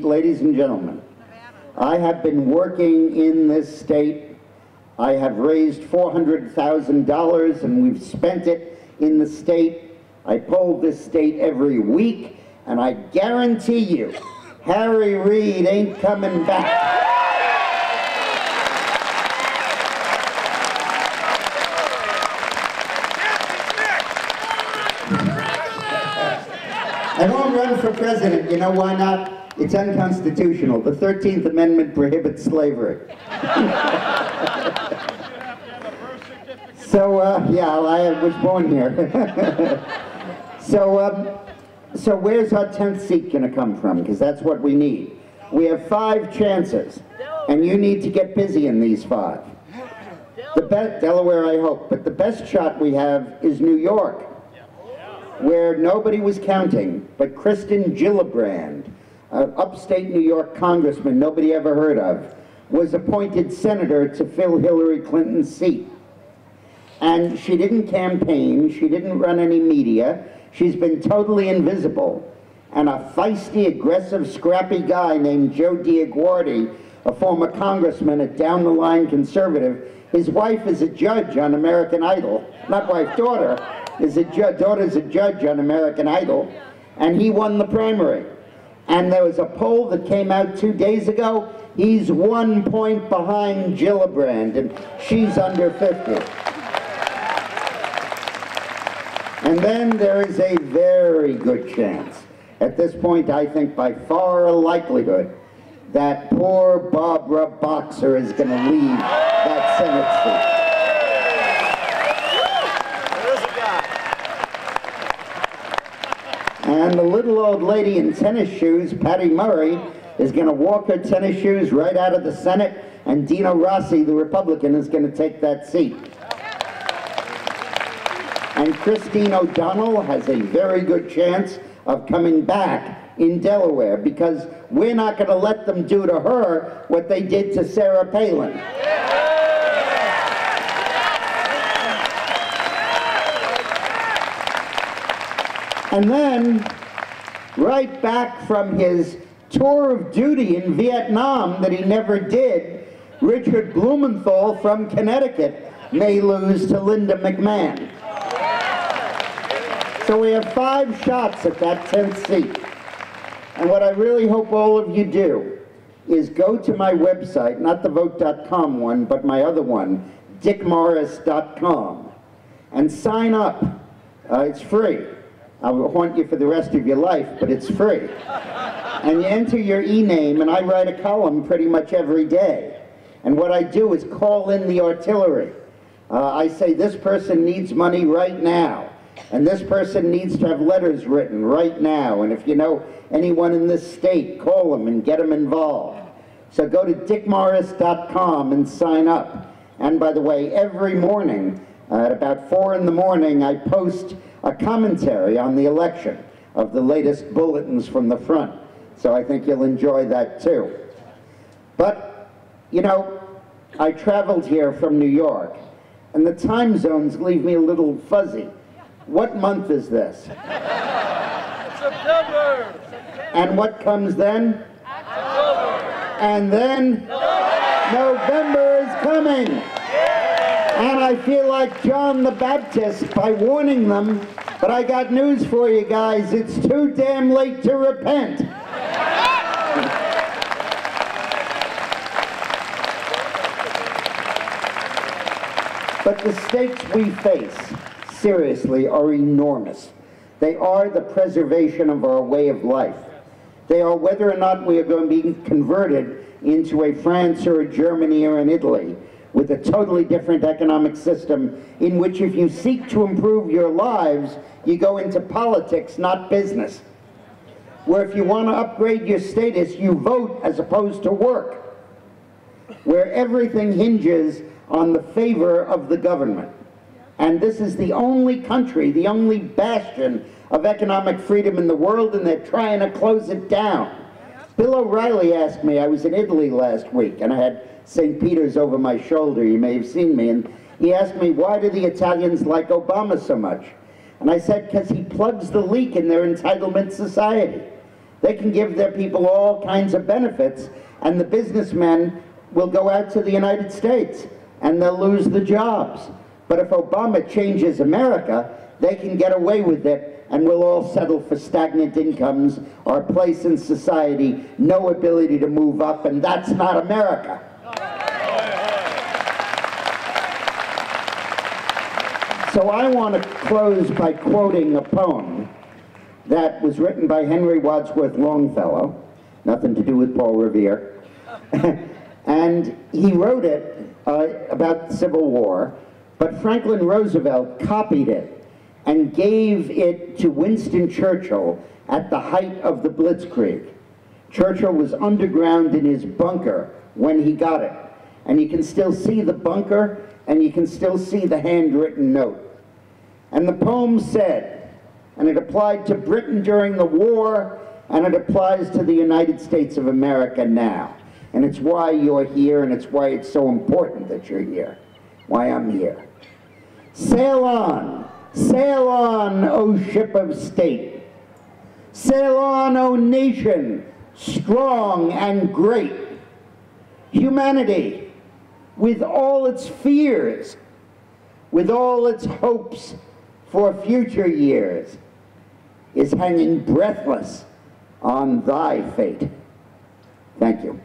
Ladies and gentlemen, I have been working in this state. I have raised $400,000 and we've spent it in the state. I poll this state every week, and I guarantee you, Harry Reid ain't coming back. I won't run for president. You know why not? It's unconstitutional. The 13th Amendment prohibits slavery. So, yeah, I was born here. So where's our 10th seat going to come from? Because that's what we need. We have 5 chances, and you need to get busy in these 5. Delaware, I hope, but the best shot we have is New York, where nobody was counting, but Kristen Gillibrand, an upstate New York congressman nobody ever heard of, was appointed senator to fill Hillary Clinton's seat. And she didn't campaign, she didn't run any media, she's been totally invisible. And a feisty, aggressive, scrappy guy named Joe Diaguardi, a former congressman, a down-the-line conservative, his wife is a judge on American Idol, not wife, daughter, daughter's a judge on American Idol, and he won the primary. And there was a poll that came out 2 days ago. He's 1 point behind Gillibrand, and she's under 50. And then there is a very good chance, at this point I think by far a likelihood, that poor Barbara Boxer is going to leave that Senate seat. And the little old lady in tennis shoes, Patty Murray, is going to walk her tennis shoes right out of the Senate, and Dino Rossi, the Republican, is going to take that seat. And Christine O'Donnell has a very good chance of coming back in Delaware, because we're not going to let them do to her what they did to Sarah Palin. And then, right back from his tour of duty in Vietnam that he never did, Richard Blumenthal from Connecticut may lose to Linda McMahon. So we have 5 shots at that 10th seat. And what I really hope all of you do is go to my website, not the vote.com one, but my other one, dickmorris.com, and sign up. It's free. I'll haunt you for the rest of your life, but it's free. And you enter your e-name, and I write a column pretty much every day. And what I do is call in the artillery. I say this person needs money right now, and this person needs to have letters written right now, and if you know anyone in this state, call them and get them involved. So go to dickmorris.com and sign up. And by the way, every morning, at about 4 in the morning, I post a commentary on the election of the latest bulletins from the front. So I think you'll enjoy that too. But, you know, I traveled here from New York, and the time zones leave me a little fuzzy. What month is this? September! And what comes then? October! And then? November is coming! And I feel like John the Baptist by warning them, but I got news for you guys, it's too damn late to repent. But the stakes we face, seriously, are enormous. They are the preservation of our way of life. They are whether or not we are going to be converted into a France or a Germany or an Italy, with a totally different economic system in which if you seek to improve your lives, you go into politics, not business. Where if you want to upgrade your status, you vote as opposed to work. Where everything hinges on the favor of the government. And this is the only country, the only bastion of economic freedom in the world, and they're trying to close it down. Bill O'Reilly asked me, I was in Italy last week, and I had St. Peter's over my shoulder, you may have seen me, and he asked me, why do the Italians like Obama so much? And I said, because he plugs the leak in their entitlement society. They can give their people all kinds of benefits, and the businessmen will go out to the United States, and they'll lose the jobs. But if Obama changes America, they can get away with it, and we'll all settle for stagnant incomes, our place in society, no ability to move up, and that's not America. So I want to close by quoting a poem that was written by Henry Wadsworth Longfellow, nothing to do with Paul Revere, and he wrote it about the Civil War, but Franklin Roosevelt copied it and gave it to Winston Churchill at the height of the Blitzkrieg. Churchill was underground in his bunker when he got it, and you can still see the bunker, and you can still see the handwritten note. And the poem said, and it applied to Britain during the war, and it applies to the United States of America now. And it's why you're here, and it's why it's so important that you're here, why I'm here. Sail on, O ship of state. Sail on, O nation, strong and great. Humanity, with all its fears, with all its hopes for future years, is hanging breathless on thy fate. Thank you.